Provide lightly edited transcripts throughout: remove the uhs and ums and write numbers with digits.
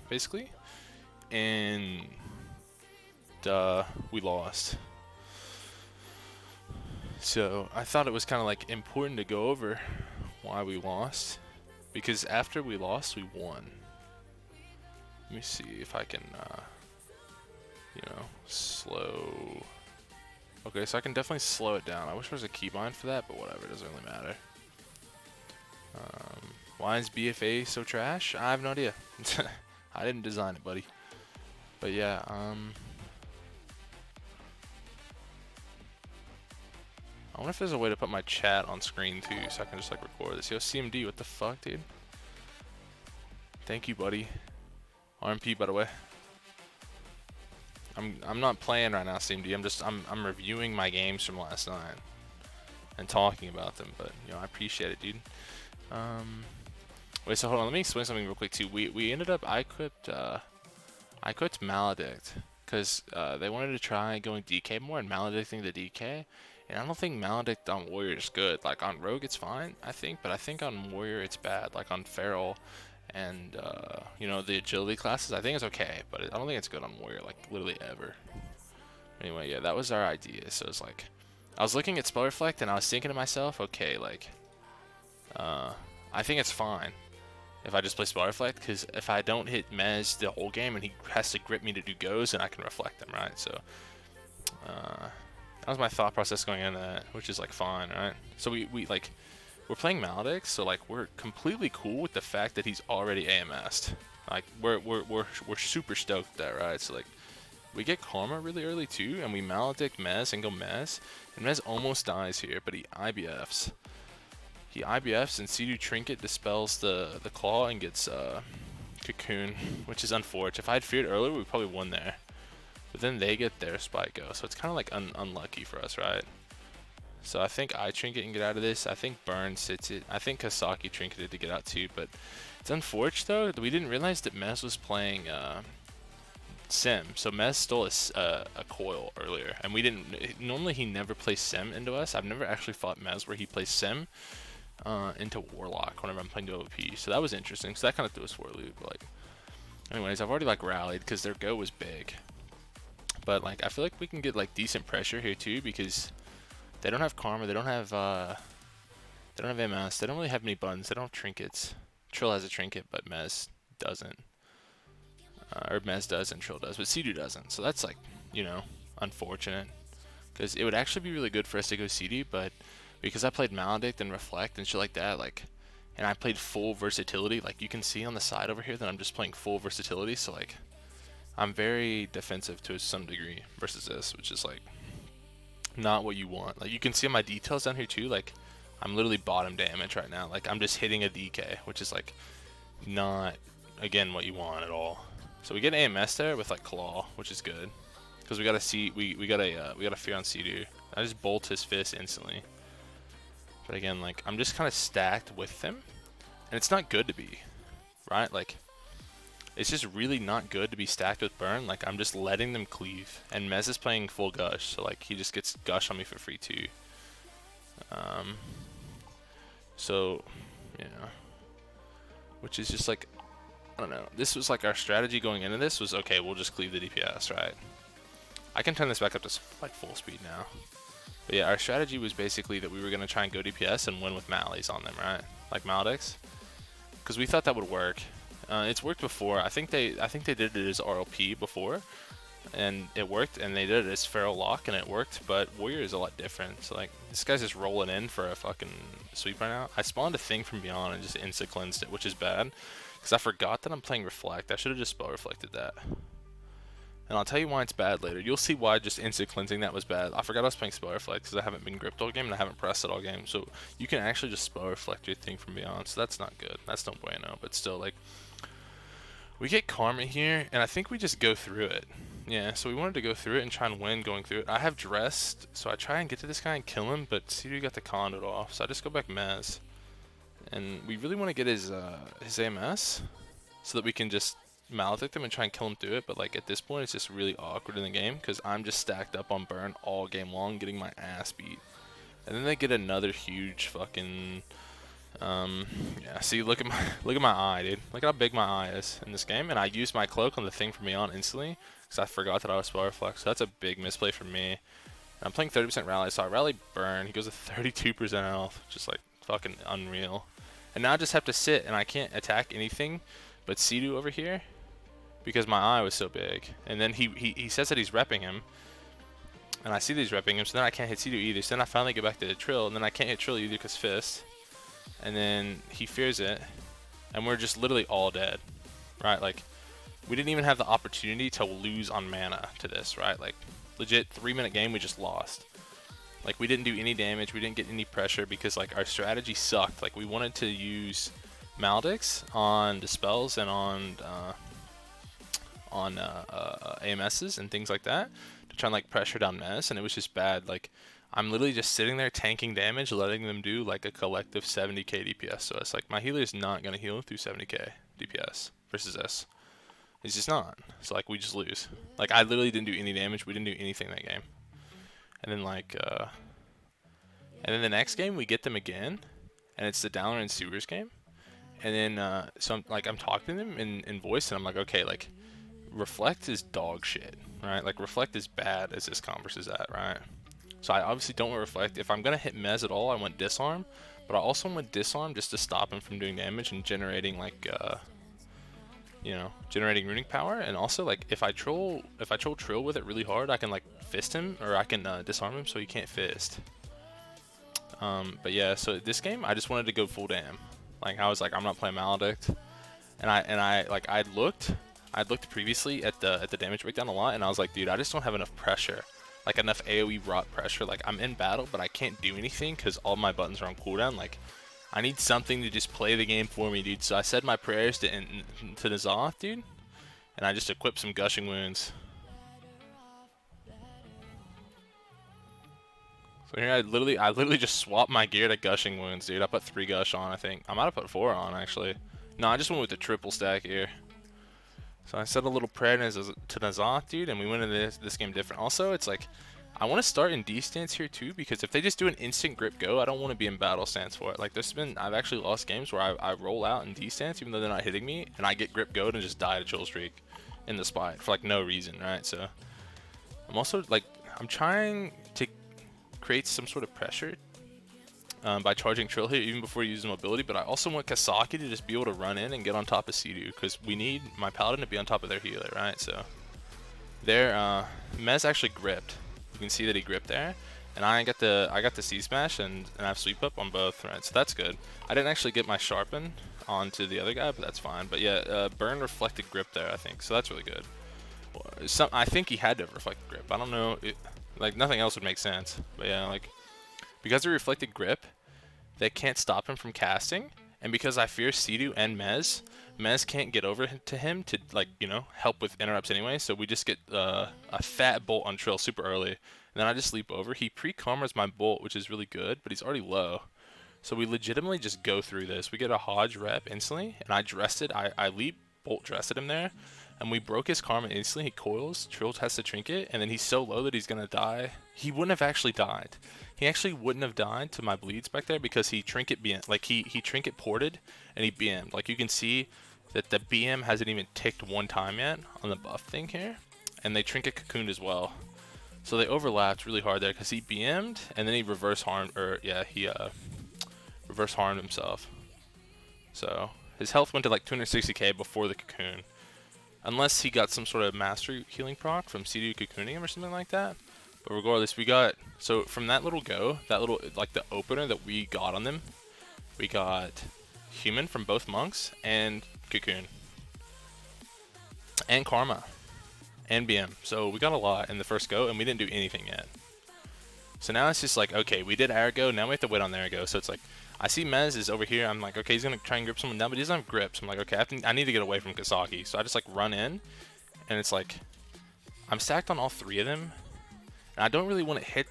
basically, and we lost. So I thought it was kind of like important to go over why we lost, because after we lost, we won. Let me see if I can, slow. Okay, so I can definitely slow it down. I wish there was a keybind for that, but whatever, it doesn't really matter. Why is BFA so trash? I have no idea. I didn't design it, buddy. But yeah, I wonder if there's a way to put my chat on screen too, so I can just like record this. Yo, CMD, what the fuck, dude? Thank you, buddy. RMP, by the way. I'm not playing right now, CMD. I'm reviewing my games from last night and talking about them. But I appreciate it, dude. Wait, so hold on. Let me explain something real quick too. We ended up I quit Maledict because they wanted to try going DK more and maledicting the DK. And I don't think Maledict on Warrior is good. Like on Rogue it's fine, I think, but I think on Warrior it's bad. Like on Feral and the agility classes, I think it's okay, but I don't think it's good on Warrior, like literally ever. Anyway, yeah, that was our idea. So it's like I was looking at Spell Reflect and I was thinking to myself, okay, like I think it's fine if I just play Spell Reflect, because if I don't hit Mez the whole game and he has to grip me to do goes, then I can reflect him, right? So that was my thought process going into that, which is like fine, right? So we're playing Maledict, so like we're completely cool with the fact that he's already AMS'd. Like we're super stoked with that, right? So like we get Karma really early too, and we Maledict Mez and go Mez, and Mez almost dies here, but he IBFs. He IBFs and C2 Trinket dispels the claw and gets Cocoon, which is unfortunate. If I had feared earlier, we probably won there. But then they get their Spike go, so it's kind of like unlucky for us, right? So I think I Trinket and get out of this. I think Burn sits it. I think Kosaki Trinketed to get out too, but it's unfortunate though that we didn't realize that Mez was playing Sim. So Mez stole a coil earlier, and we didn't. Normally he never plays Sim into us. I've never actually fought Mez where he plays Sim into Warlock whenever I'm playing WLP. So that was interesting. So that kind of threw us for a loop. But like, anyways, I've already like rallied because their go was big. But like I feel like we can get like decent pressure here too, because they don't have Karma, they don't have MS, they don't really have any buttons, they don't have trinkets. Trill has a trinket, but Mez doesn't. Or Mez does and Trill does, but C2 doesn't. So that's like, unfortunate. Because it would actually be really good for us to go CD, but because I played Maledict and Reflect and shit like that, like, and I played full versatility, like you can see on the side over here that I'm just playing full versatility, so like, I'm very defensive to some degree versus this, which is like not what you want. Like you can see on my details down here too, like I'm literally bottom damage right now. Like I'm just hitting a DK, which is like not, again, what you want at all. So we get AMS there with like Claw, which is good, because we got a fear on C2. I just bolt his fist instantly. But again, like I'm just kind of stacked with them, and it's not good to be, right? Like it's just really not good to be stacked with Burn. Like I'm just letting them cleave, and Mez is playing full Gush, so like he just gets Gush on me for free too. So which is just like, I don't know. This was like our strategy going into this was, okay, we'll just cleave the DPS, right? I can turn this back up to like full speed now. But yeah, our strategy was basically that we were gonna try and go DPS and win with Malleys on them, right? Like Maledicts, because we thought that would work. It's worked before. I think they did it as RLP before, and it worked. And they did it as Feral Lock, and it worked. But Warrior is a lot different. So like this guy's just rolling in for a fucking sweep right now. I spawned a thing from beyond and just insta cleansed it, which is bad, because I forgot that I'm playing Reflect. I should have just spell reflected that. And I'll tell you why it's bad later. You'll see why just instant cleansing that was bad. I forgot I was playing Spell Reflect because I haven't been gripped all game and I haven't pressed it all game. So you can actually just Spell Reflect your thing from beyond. So that's not good. That's no bueno. But still, like, we get Karma here, and I think we just go through it. Yeah, so we wanted to go through it and try and win going through it. I have Dressed, so I try and get to this guy and kill him, but C2 got the conduit off. So I just go back Mez. And we really want to get his AMS so that we can just Maledict him and try and kill him through it, but like at this point it's just really awkward in the game because I'm just stacked up on Burn all game long getting my ass beat. And then they get another huge fucking Yeah. See, look at my eye, dude. Look at how big my eye is in this game, and I used my cloak on the thing from me on instantly because I forgot that I was spell reflex. So that's a big misplay for me. I'm playing 30% rally, so I rally burn. He goes to 32% health, just like fucking unreal. And now I just have to sit, and I can't attack anything but Sidu over here because my eye was so big. And then he says that he's repping him, and I see that he's repping him, so then I can't hit Sidu either. So then I finally get back to the Trill, and then I can't hit Trill either because Fist. And then he fears it, and we're just literally all dead, right? Like, we didn't even have the opportunity to lose on mana to this, right? Like, legit 3-minute game, we just lost. Like, we didn't do any damage, we didn't get any pressure because like our strategy sucked. Like, we wanted to use Maldics on Dispels and on AMSs and things like that to try and like pressure down Mez, and it was just bad. Like, I'm literally just sitting there tanking damage, letting them do like a collective 70k DPS. So it's like my healer is not gonna heal through 70k DPS versus this. It's just not. So like we just lose. Like I literally didn't do any damage. We didn't do anything that game. And then like and then the next game we get them again, and it's the Downer and Sewers game. And then so I'm talking to them in voice, and I'm like, okay, like Reflect is dog shit, right? Like Reflect is bad as this Converse is at, right? So I obviously don't want Reflect. If I'm gonna hit Mez at all, I want Disarm, but I also want Disarm just to stop him from doing damage and generating like you know, generating runic power. And also like if I troll Trill with it really hard, I can like fist him, or I can disarm him so he can't fist. But yeah, so this game I just wanted to go full dam. Like I was like, I'm not playing Maledict, and I like I'd looked previously at the damage breakdown a lot, and I was like, dude, I just don't have enough pressure, like enough AoE rot pressure. Like I'm in battle, but I can't do anything because all my buttons are on cooldown. Like I need something to just play the game for me, dude. So I said my prayers to N'Zoth, dude, and I just equipped some gushing wounds. So here I literally just swapped my gear to gushing wounds, dude. I put 3 gush on, I think. I might have put 4 on actually. No, I just went with the triple stack here. So I said a little prayer to N'Zoth, dude, and we went into this game different. Also, it's like I want to start in D stance here too, because if they just do an instant grip go, I don't want to be in battle stance for it. Like I've actually lost games where I roll out in D stance even though they're not hitting me, and I get grip go and just die to chill streak in the spot for like no reason, right? So I'm also like I'm trying to create some sort of pressure by charging Trill here even before using mobility, but I also want Kosaki to just be able to run in and get on top of Sidu, because we need my Paladin to be on top of their healer, right? So their Mez actually gripped. You can see that he gripped there, and I got the C smash and I have sweep up on both, right? So that's good. I didn't actually get my sharpen onto the other guy, but that's fine. But yeah, burn reflected grip there, I think, so that's really good. I think he had to have reflected grip. I don't know, like nothing else would make sense. But yeah, like because of reflected grip, they can't stop him from casting, and because I fear Sidu and Mez can't get over to him to, like, you know, help with interrupts anyway, so we just get a fat bolt on Trill super early, and then I just sleep over. He pre-karmas my bolt, which is really good, but he's already low. So we legitimately just go through this. We get a Hodge rep instantly, and I dressed it. I leap, bolt dressed him there, and we broke his karma instantly. He coils, Trill has to trinket, and then he's so low that he's gonna die. He wouldn't have actually died. He actually wouldn't have died to my bleeds back there because he trinket BM, like he trinket ported and he BM'd. Like you can see that the BM hasn't even ticked 1 time yet on the buff thing here, and they trinket cocooned as well. So they overlapped really hard there because he BM'd and then he reverse harmed, or yeah, he reverse harmed himself. So his health went to like 260k before the cocoon, unless he got some sort of mastery healing proc from CD cocooning him or something like that. But regardless, we got, so from that little go, that little, like the opener that we got on them, we got human from both monks and cocoon and karma and BM. So we got a lot in the first go, and we didn't do anything yet. So now it's just like, okay, we did our go, now we have to wait on their go. So it's like, I see Mez is over here. I'm like, okay, he's gonna try and grip someone down, but he doesn't have grips. I'm like, okay, I need to get away from Kosaki. So I just like run in, and it's like, I'm stacked on all 3 of them. And I don't really want to hit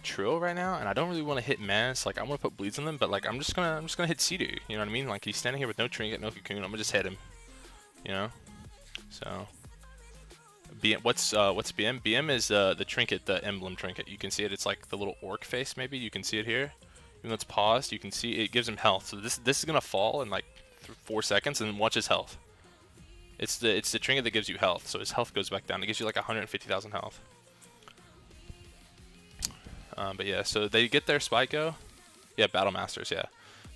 Trill right now, and I don't really want to hit Mez. Like I want to put bleeds on them, but like I'm just gonna hit Sidu. You know what I mean? Like he's standing here with no trinket, no cocoon. I'm gonna just hit him. You know? So BM, what's BM? BM is the trinket, the emblem trinket. You can see it. It's like the little orc face. Maybe you can see it here. Even though it's paused, you can see it gives him health. So this is gonna fall in like 4 seconds, and then watch his health. It's the trinket that gives you health, so his health goes back down. It gives you like 150,000 health. But yeah, so they get their spike go. Yeah, Battle Masters, yeah.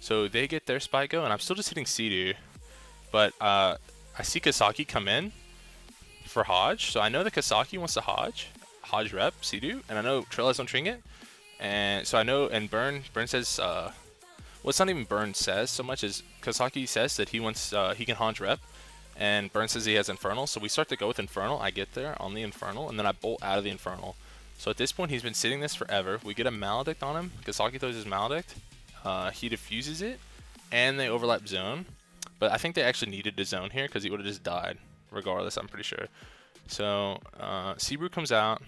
So they get their spike go, and I'm still just hitting Sea-Doo. But I see Kosaki come in for Hodge, so I know that Kosaki wants to Hodge rep Sea-Doo, and I know Trill has on Trinket. And so I know, and Burn says, well, it's not even Burn says so much as Kosaki says that he wants, he can Hodge rep. And Burn says he has Infernal, so we start to go with Infernal. I get there on the Infernal, and then I bolt out of the Infernal. So at this point, he's been sitting this forever. We get a Maledict on him. Kosaki throws his Maledict. He diffuses it, and they overlap zone. But I think they actually needed to zone here because he would have just died, regardless, I'm pretty sure. So Seabrew comes out.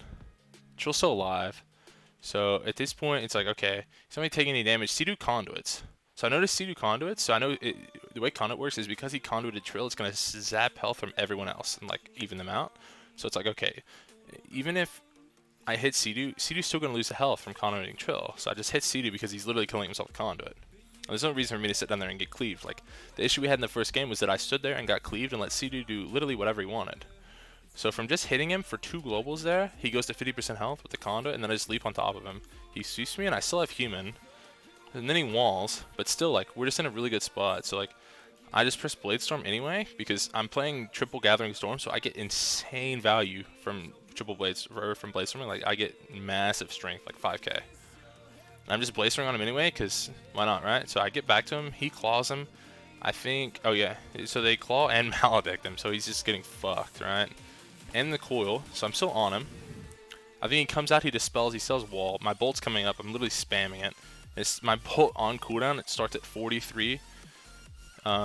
Trill's still alive. So at this point, it's like, okay, he's not really taking any damage. Sea-Doo conduits. So I noticed Sea-Doo conduits, so I know the way conduit works is because he conduited Trill, it's going to zap health from everyone else and like even them out. So it's like, okay, even if I hit Sea-Doo, Sea-Doo's still going to lose the health from conduiting Trill. So I just hit Sea-Doo because he's literally killing himself with conduit. And there's no reason for me to sit down there and get cleaved. Like, the issue we had in the first game was that I stood there and got cleaved and let Sea-Doo do literally whatever he wanted. So from just hitting him for 2 globals there, he goes to 50% health with the conduit, and then I just leap on top of him. He sweeps me, and I still have human. And then he walls, but still, like, we're just in a really good spot. So, like, I just press Blade Storm anyway, because I'm playing triple Gathering Storm, so I get insane value from Blade Storming. Like, I get massive strength, like 5k. And I'm just Blade Storming on him anyway, because why not, right? So I get back to him, he claws him. I think, oh yeah, so they claw and maledict him, so he's just getting fucked, right? And the coil, so I'm still on him. I think he comes out, he dispels, he sells wall. My bolt's coming up, I'm literally spamming it. It's my bolt on cooldown, it starts at 43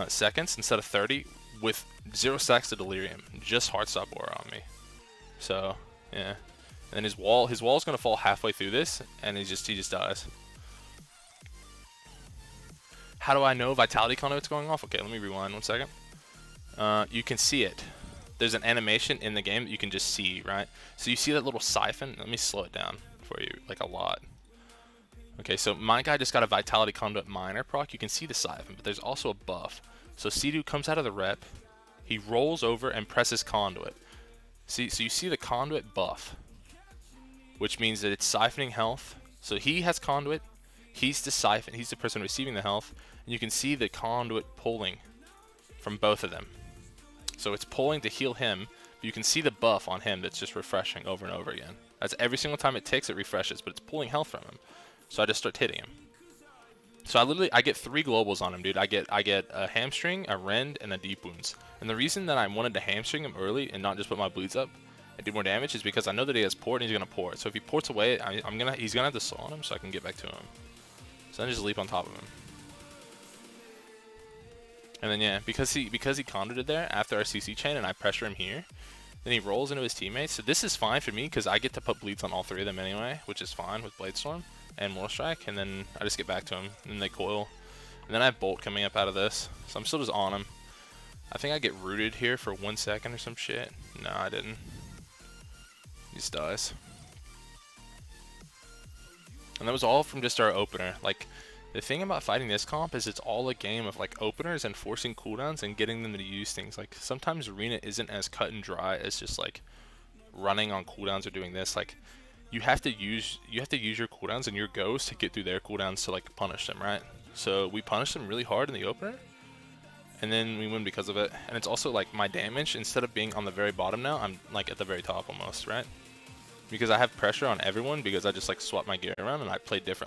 seconds instead of 30 with 0 stacks to delirium. Just Heartstop Aura on me. So, yeah. And then his wall's gonna fall halfway through this, and he just dies. How do I know Vitality Conduit's going off? Okay, let me rewind 1 second. You can see it. There's an animation in the game that you can just see, right? So you see that little siphon? Let me slow it down for you, like a lot. Okay, so my guy just got a Vitality Conduit minor proc. You can see the siphon, but there's also a buff. So Sea-Doo comes out of the rep. He rolls over and presses Conduit. See, so you see the Conduit buff, which means that it's siphoning health. So he has Conduit. He's the siphon. He's the person receiving the health. And you can see the Conduit pulling from both of them. So it's pulling to heal him, but you can see the buff on him that's just refreshing over and over again. That's every single time it ticks, it refreshes, but it's pulling health from him. So I just start hitting him. So I get 3 globals on him, dude. I get a hamstring, a rend, and a deep wounds. And the reason that I wanted to hamstring him early and not just put my bleeds up and do more damage is because I know that he has port and he's gonna port. So if he ports away, he's gonna have to slow on him so I can get back to him. So then I just leap on top of him. And then yeah, because he conduited there after our CC chain and I pressure him here, then he rolls into his teammates. So this is fine for me because I get to put bleeds on all 3 of them anyway, which is fine with Blade Storm and Mortal Strike. And then I just get back to him and then they coil. And then I have Bolt coming up out of this. So I'm still just on him. I think I get rooted here for 1 second or some shit. No, I didn't. He just dies. And that was all from just our opener. Like, the thing about fighting this comp is it's all a game of like openers and forcing cooldowns and getting them to use things. Like sometimes arena isn't as cut and dry as just like running on cooldowns or doing this. Like you have to use your cooldowns and your goes to get through their cooldowns to like punish them, right? So we punish them really hard in the opener, and then we win because of it. And it's also like my damage, instead of being on the very bottom now, I'm like at the very top almost, right? Because I have pressure on everyone because I just like swap my gear around and I play differently.